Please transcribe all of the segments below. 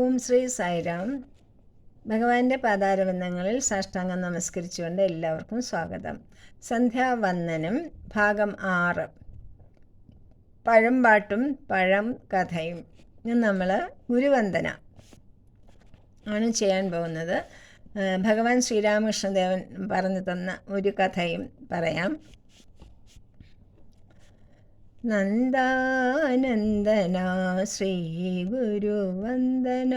ഓം ശ്രീ സായിരാം. ഭഗവാന്റെ പാതാരബന്ധങ്ങളിൽ സാഷ്ടാംഗം നമസ്കരിച്ചുകൊണ്ട് എല്ലാവർക്കും സ്വാഗതം. സന്ധ്യാവന്ദനം ഭാഗം 6, പഴംപാട്ടും പഴം കഥയും. ഇന്ന് നമ്മൾ ഗുരുവന്ദന ആണ് ചെയ്യാൻ പോകുന്നത്. ഭഗവാൻ ശ്രീരാമകൃഷ്ണദേവൻ പറഞ്ഞു തന്ന ഒരു കഥയും പറയാം. നന്ദാനന്ദന ശ്രീ ഗുരുവന്ദന,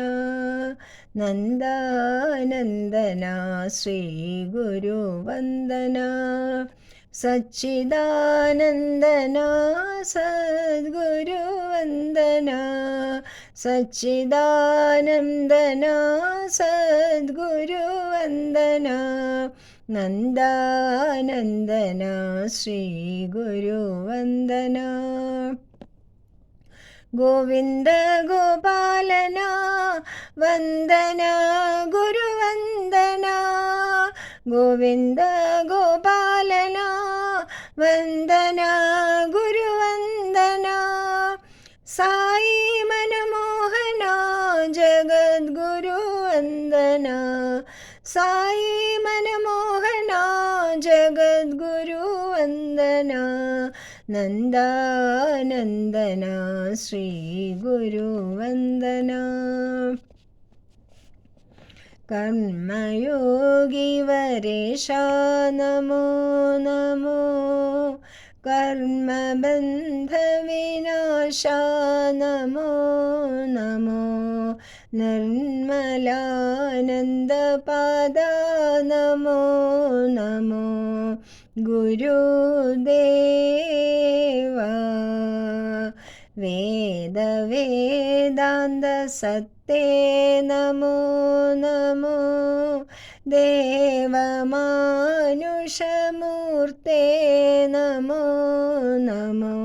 നന്ദാനന്ദന ശ്രീ ഗുരുവന്ദന, സച്ചിദാനന്ദന സദ്ഗുരുവന്ദന, സച്ചിദാനന്ദന സദ്ഗുരുവന്ദന, നന്ദാനന്ദന ശ്രീ ഗുരുവന്ദന. ഗോവിന്ദ ഗോപാലന വന്ദന ഗുരുവന്ദന, ഗോവിന്ദ ഗോപാലന വന്ദന ഗുരുവന്ദന, സായി മനമോഹന ജഗദ്ഗുരുവന്ദന, സായി മനമോഹന ജഗദ്ഗുരുവന്ദന, നന്ദാനന്ദന ശ്രീ ഗുരുവന്ദന. കർമ്മയോഗി വരേശ നമോ നമോ, കർമ്മബന്ധവിനാശ നമോ നമോ, നിർമ്മലാനന്ദപാദ നമോ നമോ, ഗുരുദേവ വേദവേദാന്ത സത്തേ നമോ നമോ, ദേവമാനുഷമൂർത്തേ നമോ നമോ,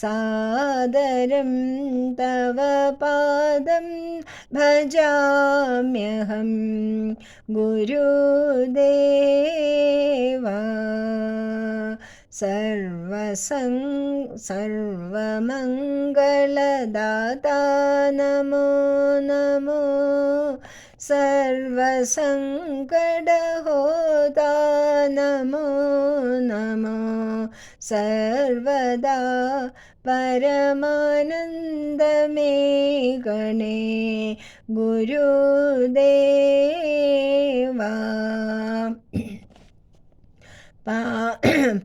സാദരം തവ പാദം ഭജാമ്യഹം ഗുരുദേവ. സർവമംഗളദാതാ നമോ നമോ, സർവസങ്കടഹോതാ നമോ നമോ, സർവദാ പരമാനന്ദമേ ഗണേ ഗുരുദേവ.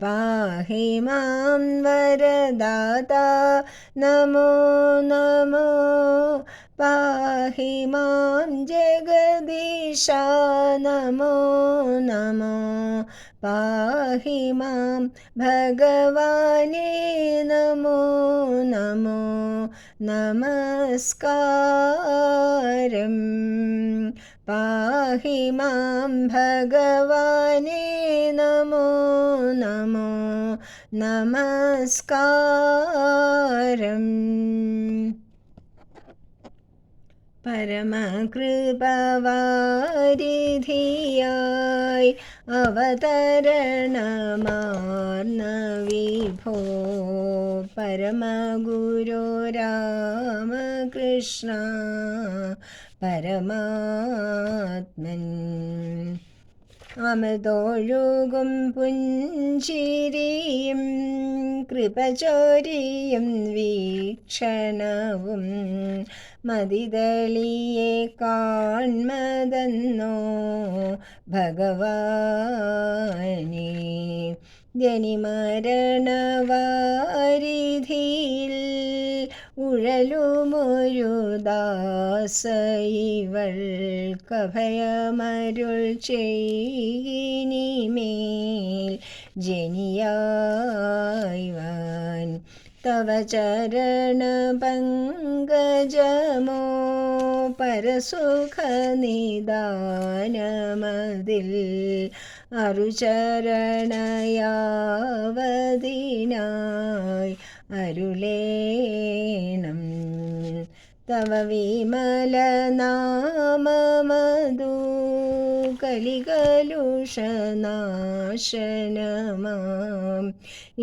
പാഹി മാം വരദാതാ നമോ നമോ, പാഹി മാം ജഗദീശ നമോ നമോ, പാഹി മാം ഭഗവാനേ നമോ നമോ, നമസ്കാരം. പാഹി മാം ഭഗവാനേ നമോ നമോ, നമസ്കാരം. പരമകൃപവാരിധിയായി അവതരണമാർന്ന വിഭോ, പരമഗുരു രാമകൃഷ്ണ പരമാത്മൻ, അമൃതൊഴുകും പുഞ്ചിരിയും കൃപചോരിയും വീക്ഷണവും, മതിതളിയെ കാൺമതെന്നോ ഭഗവാനേ, ജനിമരണവാരിധിയിൽ ഉഴലുമൊരു ദാസൈവൾക്കഭയമരുൾ ചെയ്യിനിമേൽ ജനിയായ്വാൻ, തവ ചരണപങ്കജമോ പരസുഖനിദാനമതിൽ, അരുചരണയാവതിനായി അരുളേണം, തവ വിമലനാമമധു കലികലുഷനാശനമാം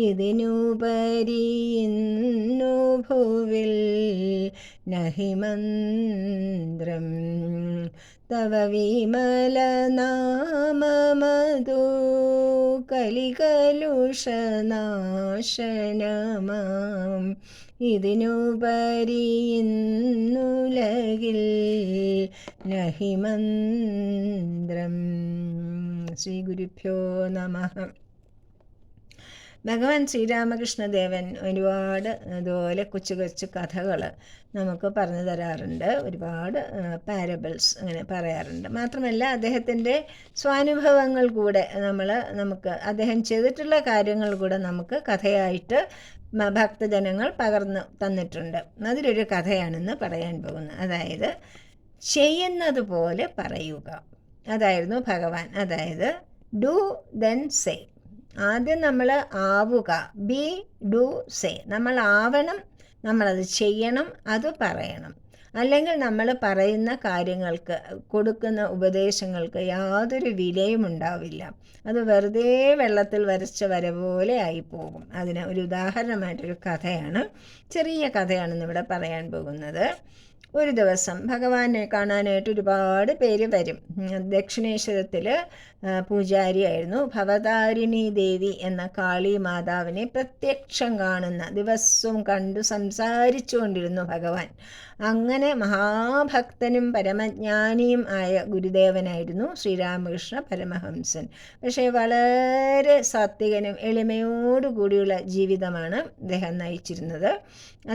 ഇതിനുപരി ഇന്നു ഭുവിൽ നഹി മന്ത്രം. തവ വിമലനാമമധു കലികലുഷനാശനമാം ഇതിനുപരി ഇന്നുലകിൽ നഹി മന്ത്രം. ശ്രീ ഗുരുഭ്യോ നമഃ. ഭഗവാൻ ശ്രീരാമകൃഷ്ണദേവൻ ഒരുപാട് അതുപോലെ കൊച്ചു കൊച്ചു കഥകൾ നമുക്ക് പറഞ്ഞു തരാറുണ്ട്. ഒരുപാട് പാരബിൾസ് അങ്ങനെ പറയാറുണ്ട്. മാത്രമല്ല അദ്ദേഹത്തിൻ്റെ സ്വാനുഭവങ്ങൾ കൂടെ നമുക്ക് അദ്ദേഹം ചെയ്തിട്ടുള്ള കാര്യങ്ങൾ കൂടെ നമുക്ക് കഥയായിട്ട് ഭക്തജനങ്ങൾ പകർന്നു തന്നിട്ടുണ്ട്. അതിലൊരു കഥയാണെന്ന് പറയാൻ പോകുന്നത്. അതായത് ചെയ്യുന്നത് പോലെ പറയുക. അതായിരുന്നു ഭഗവാൻ. അതായത് ഡു ദെൻ സേ. ആദ്യം നമ്മൾ ആവുക, ബി ഡു സേ. നമ്മൾ ആവണം, നമ്മളത് ചെയ്യണം, അത് പറയണം. അല്ലെങ്കിൽ നമ്മൾ പറയുന്ന കാര്യങ്ങൾക്ക്, കൊടുക്കുന്ന ഉപദേശങ്ങൾക്ക് യാതൊരു വിലയും ഉണ്ടാവില്ല. അത് വെറുതെ വെള്ളത്തിൽ വരച്ച വര പോലെ ആയിപ്പോകും. അതിന് ഒരു ഉദാഹരണമായിട്ടൊരു കഥയാണ്, ചെറിയ കഥയാണെന്ന് ഇവിടെ പറയാൻ പോകുന്നത്. ഒരു ദിവസം ഭഗവാനെ കാണാനായിട്ട് ഒരുപാട് പേര് വരും. ദക്ഷിണേശ്വരത്തിൽ പൂജാരിയായിരുന്നു. ഭവതാരിണി ദേവി എന്ന കാളി മാതാവിനെ പ്രത്യക്ഷം കാണുന്ന, ദിവസവും കണ്ടു സംസാരിച്ചു കൊണ്ടിരുന്നു ഭഗവാൻ. അങ്ങനെ മഹാഭക്തനും പരമജ്ഞാനിയും ആയ ഗുരുദേവനായിരുന്നു ശ്രീരാമകൃഷ്ണ പരമഹംസൻ. പക്ഷേ വളരെ സാത്വികനും എളിമയോടുകൂടിയുള്ള ജീവിതമാണ് അദ്ദേഹം നയിച്ചിരുന്നത്.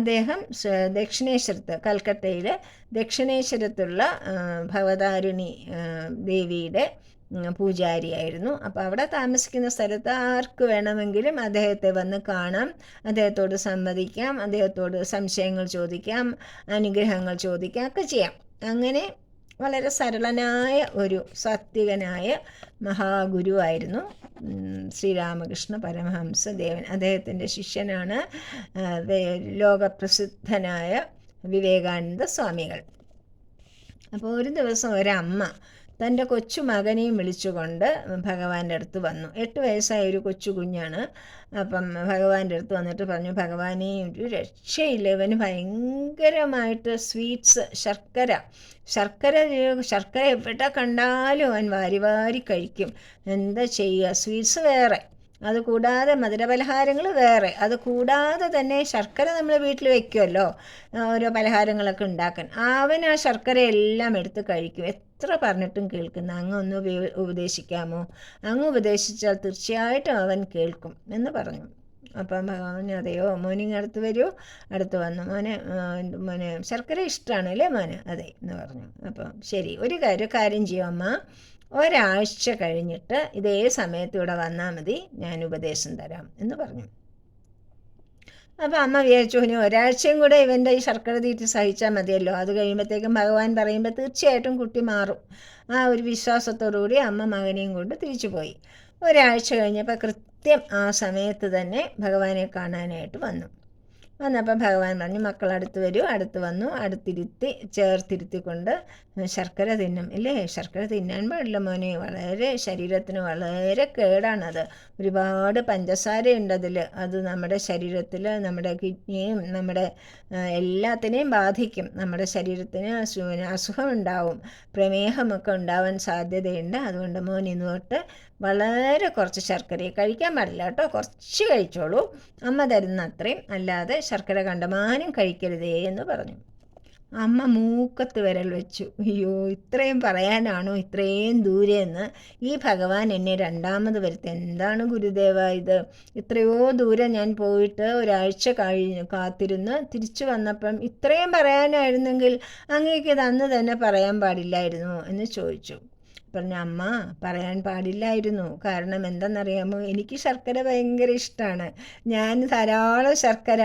അദ്ദേഹം ദക്ഷിണേശ്വരത്ത്, കൽക്കട്ടയിൽ ദക്ഷിണേശ്വരത്തുള്ള ഭവതാരിണി ദേവിയുടെ പൂജാരിയായിരുന്നു. അപ്പോൾ അവിടെ താമസിക്കുന്ന സ്ഥലത്ത് ആർക്ക് വേണമെങ്കിലും അദ്ദേഹത്തെ വന്ന് കാണാം, അദ്ദേഹത്തോട് സംവദിക്കാം, അദ്ദേഹത്തോട് സംശയങ്ങൾ ചോദിക്കാം, അനുഗ്രഹങ്ങൾ ചോദിക്കാം, ഒക്കെ ചെയ്യാം. അങ്ങനെ വളരെ സരളനായ ഒരു സാത്വികനായ മഹാഗുരുവായിരുന്നു ശ്രീരാമകൃഷ്ണ പരമഹംസ ദേവൻ. അദ്ദേഹത്തിൻ്റെ ശിഷ്യനാണ് ലോകപ്രസിദ്ധനായ വിവേകാനന്ദ സ്വാമികൾ. അപ്പോൾ ഒരു ദിവസം ഒരമ്മ തൻ്റെ കൊച്ചു മകനെയും വിളിച്ചുകൊണ്ട് ഭഗവാന്റെ അടുത്ത് വന്നു. 8 വയസ്സായ ഒരു കൊച്ചു കുഞ്ഞാണ്. അപ്പം ഭഗവാന്റെ അടുത്ത് വന്നിട്ട് പറഞ്ഞു, ഭഗവാനെ ഒരു രക്ഷയില്ല, ഇവന് ഭയങ്കരമായിട്ട് സ്വീറ്റ്സ്, ശർക്കര എവിടെ കണ്ടാലും അവൻ വാരി വാരി കഴിക്കും. എന്താ ചെയ്യുക? സ്വീറ്റ്സ് വേറെ, അതുകൂടാതെ മധുരപലഹാരങ്ങൾ വേറെ, അതുകൂടാതെ തന്നെ ശർക്കര നമ്മൾ വീട്ടിൽ വയ്ക്കുമല്ലോ ഓരോ പലഹാരങ്ങളൊക്കെ ഉണ്ടാക്കാൻ. അവൻ ആ ശർക്കര എല്ലാം എടുത്ത് കഴിക്കും. എത്ര പറഞ്ഞിട്ടും കേൾക്കുന്ന. അങ്ങ് ഒന്ന് ഉപദേശിക്കാമോ? അങ്ങ് ഉപദേശിച്ചാൽ തീർച്ചയായിട്ടും അവൻ കേൾക്കും എന്ന് പറഞ്ഞു. അപ്പം ഭഗവാൻ, അതെയോ മോനിങ് അടുത്ത് വരൂ. അടുത്ത് വന്നു. മോനെ ശർക്കര ഇഷ്ടമാണല്ലേ മോന്? അതെ എന്ന് പറഞ്ഞു. അപ്പം ശരി, ഒരു കാര്യം ചെയ്യും അമ്മ, ഒരാഴ്ച കഴിഞ്ഞിട്ട് ഇതേ സമയത്ത് ഇവിടെ വന്നാൽ മതി, ഞാൻ ഉപദേശം തരാം എന്ന് പറഞ്ഞു. അപ്പോൾ അമ്മ വിചാരിച്ചു, ഇനി ഒരാഴ്ചയും കൂടെ ഇവൻ്റെ ഈ ശർക്കര തീറ്റി സഹിച്ചാൽ മതിയല്ലോ, അത് കഴിയുമ്പോഴത്തേക്കും ഭഗവാൻ പറയുമ്പോൾ തീർച്ചയായിട്ടും കുട്ടി മാറും. ആ ഒരു വിശ്വാസത്തോടുകൂടി അമ്മ മകനെയും കൊണ്ട് തിരിച്ചു പോയി. ഒരാഴ്ച കഴിഞ്ഞപ്പോൾ കൃത്യം ആ സമയത്ത് തന്നെ ഭഗവാനെ കാണാനായിട്ട് വന്നപ്പം ഭഗവാൻ പറഞ്ഞു, മക്കൾ അടുത്ത് വരൂ. അടുത്ത് വന്നു. ചേർത്തിരുത്തിക്കൊണ്ട് ശർക്കര തിന്നും ഇല്ലേ? ശർക്കര തിന്നാൻ പാടില്ല മോനെ, വളരെ ശരീരത്തിന് വളരെ കേടാണത്. ഒരുപാട് പഞ്ചസാരയുണ്ട് അതിൽ. അത് നമ്മുടെ ശരീരത്തിൽ, നമ്മുടെ കിഡ്നിയും നമ്മുടെ എല്ലാത്തിനെയും ബാധിക്കും. നമ്മുടെ ശരീരത്തിന് അസുഖമുണ്ടാവും, പ്രമേഹമൊക്കെ ഉണ്ടാവാൻ സാധ്യതയുണ്ട്. അതുകൊണ്ട് മോൻ ഇന്ന് തൊട്ട് വളരെ കുറച്ച് ശർക്കരയെ കഴിക്കാൻ പാടില്ല കേട്ടോ, കുറച്ച് കഴിച്ചോളൂ, അമ്മ തരുന്ന അത്രയും, അല്ലാതെ ശർക്കര കണ്ടമാനം കഴിക്കരുതേ എന്ന് പറഞ്ഞു. അമ്മ മൂക്കത്ത് വിരൽ വെച്ചു. അയ്യോ, ഇത്രയും പറയാനാണോ ഇത്രയും ദൂരെയെന്ന് ഈ ഭഗവാൻ എന്നെ രണ്ടാമത് വരുത്തി? എന്താണ് ഗുരുദേവ ഇത്? എത്രയോ ദൂരെ ഞാൻ പോയിട്ട് ഒരാഴ്ച കാത്തിരുന്ന് തിരിച്ചു വന്നപ്പം ഇത്രയും പറയാനായിരുന്നെങ്കിൽ അങ്ങേക്ക് ഇത് അന്ന് തന്നെ പറയാൻ പാടില്ലായിരുന്നോ എന്ന് ചോദിച്ചു. പറഞ്ഞു, അമ്മ പറയാൻ പാടില്ലായിരുന്നു. കാരണം എന്തെന്നറിയാമോ, എനിക്ക് ശർക്കര ഭയങ്കര ഇഷ്ടമാണ്. ഞാൻ ധാരാളം ശർക്കര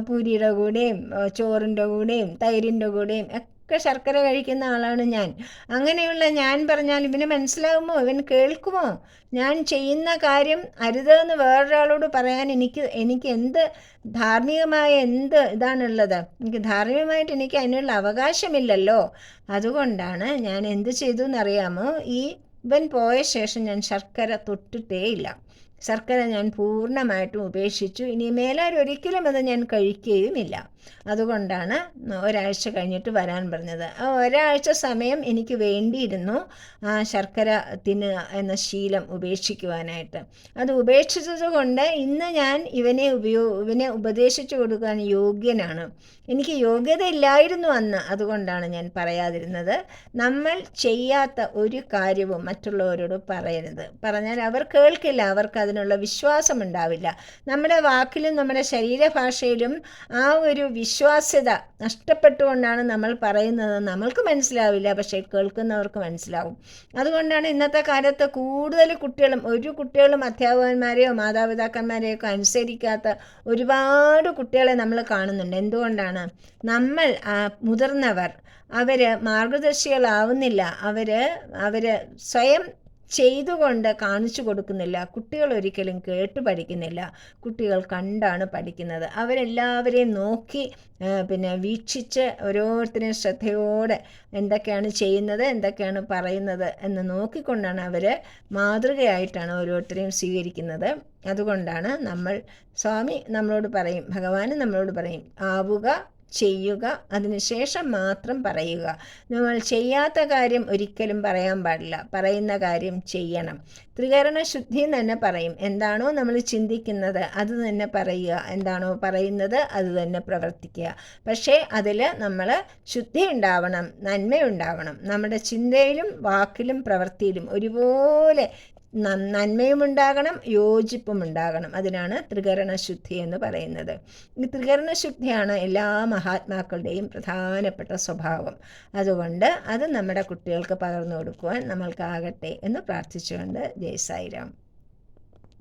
പൂരിയുടെ കൂടെയും ചോറിൻ്റെ കൂടെയും തൈരിൻ്റെ കൂടെയും ഒക്കെ ശർക്കര കഴിക്കുന്ന ആളാണ് ഞാൻ. അങ്ങനെയുള്ള ഞാൻ പറഞ്ഞാൽ ഇവന് മനസ്സിലാകുമോ? ഇവൻ കേൾക്കുമോ? ഞാൻ ചെയ്യുന്ന കാര്യം അരുതെന്ന് വേറൊരാളോട് പറയാൻ എനിക്ക് എന്ത് ധാർമ്മികമായ എന്ത് ഇതാണുള്ളത്? ധാർമ്മികമായിട്ട് എനിക്ക് അതിനുള്ള അവകാശമില്ലല്ലോ. അതുകൊണ്ടാണ് ഞാൻ എന്ത് ചെയ്തു എന്നറിയാമോ? ഇവൻ പോയ ശേഷം ഞാൻ ശർക്കര തൊട്ടിട്ടേയില്ല. ശർക്കര ഞാൻ പൂർണ്ണമായിട്ടും ഉപേക്ഷിച്ചു. ഇനി മേലാൽ ഒരിക്കലും അത് ഞാൻ കഴിക്കുകയുമില്ല. അതുകൊണ്ടാണ് ഒരാഴ്ച കഴിഞ്ഞിട്ട് വരാൻ പറഞ്ഞത്. ആ ഒരാഴ്ച സമയം എനിക്ക് വേണ്ടിയിരുന്നു ആ ശർക്കര തിന്നുക എന്ന ശീലം ഉപേക്ഷിക്കുവാനായിട്ട്. അത് ഉപേക്ഷിച്ചത് കൊണ്ട് ഇന്ന് ഞാൻ ഇവനെ ഉപദേശിച്ചു കൊടുക്കാൻ യോഗ്യനാണ്. എനിക്ക് യോഗ്യതയില്ലായിരുന്നു അന്ന്. അതുകൊണ്ടാണ് ഞാൻ പറയാതിരുന്നത്. നമ്മൾ ചെയ്യാത്ത ഒരു കാര്യവും മറ്റുള്ളവരോട് പറയരുത്. പറഞ്ഞാൽ അവർ കേൾക്കില്ല, അവർക്ക് അതിനുള്ള വിശ്വാസം ഉണ്ടാവില്ല. നമ്മുടെ വാക്കിലും നമ്മുടെ ശരീരഭാഷയിലും ആ ഒരു വിശ്വാസ്യത നഷ്ടപ്പെട്ടുകൊണ്ടാണ് നമ്മൾ പറയുന്നത്. നമ്മൾക്ക് മനസ്സിലാവില്ല, പക്ഷേ കേൾക്കുന്നവർക്ക് മനസ്സിലാവും. അതുകൊണ്ടാണ് ഇന്നത്തെ കാലത്ത് കൂടുതൽ കുട്ടികളും അധ്യാപകന്മാരെയോ മാതാപിതാക്കന്മാരെയോ ഒക്കെ അനുസരിക്കാത്ത ഒരുപാട് കുട്ടികളെ നമ്മൾ കാണുന്നുണ്ട്. എന്തുകൊണ്ടാണ്? നമ്മൾ മുതിർന്നവർ അവർ മാർഗദർശികളാവുന്നില്ല. അവർ സ്വയം ചെയ്തുകൊണ്ട് കാണിച്ചു കൊടുക്കുന്നില്ല. കുട്ടികൾ ഒരിക്കലും കേട്ട് പഠിക്കുന്നില്ല. കുട്ടികൾ കണ്ടാണ് പഠിക്കുന്നത്. അവരെല്ലാവരെയും നോക്കി വീക്ഷിച്ച് ഓരോരുത്തരെയും ശ്രദ്ധയോടെ എന്തൊക്കെയാണ് ചെയ്യുന്നത്, എന്തൊക്കെയാണ് പറയുന്നത് എന്ന് നോക്കിക്കൊണ്ടാണ് അവർ മാതൃകയായിട്ടാണ് ഓരോരുത്തരെയും സ്വീകരിക്കുന്നത്. അതുകൊണ്ടാണ് സ്വാമി നമ്മളോട് പറയും, ഭഗവാൻ നമ്മളോട് പറയും, ആവുക, ചെയ്യുക, അതിനുശേഷം മാത്രം പറയുക. നമ്മൾ ചെയ്യാത്ത കാര്യം ഒരിക്കലും പറയാൻ പാടില്ല. പറയുന്ന കാര്യം ചെയ്യണം. ത്രികരണ ശുദ്ധി തന്നെ പറയും. എന്താണോ നമ്മൾ ചിന്തിക്കുന്നത് അത് തന്നെ പറയുക, എന്താണോ പറയുന്നത് അത് തന്നെ പ്രവർത്തിക്കുക. പക്ഷേ അതിൽ നമ്മൾ ശുദ്ധി ഉണ്ടാവണം, നന്മയുണ്ടാവണം. നമ്മുടെ ചിന്തയിലും വാക്കിലും പ്രവൃത്തിയിലും ഒരുപോലെ നന്മയും ഉണ്ടാകണം, യോജിപ്പും ഉണ്ടാകണം. അതിനാണ് ത്രികരണ ശുദ്ധി എന്ന് പറയുന്നത്. ഈ ത്രികരണ ശുദ്ധിയാണ് എല്ലാ മഹാത്മാക്കളുടെയും പ്രധാനപ്പെട്ട സ്വഭാവം. അതുകൊണ്ട് അത് നമ്മുടെ കുട്ടികൾക്ക് പകർന്നു കൊടുക്കുവാൻ നമ്മൾക്കാകട്ടെ എന്ന് പ്രാർത്ഥിച്ചുകൊണ്ട് ജയ് സായിരാം.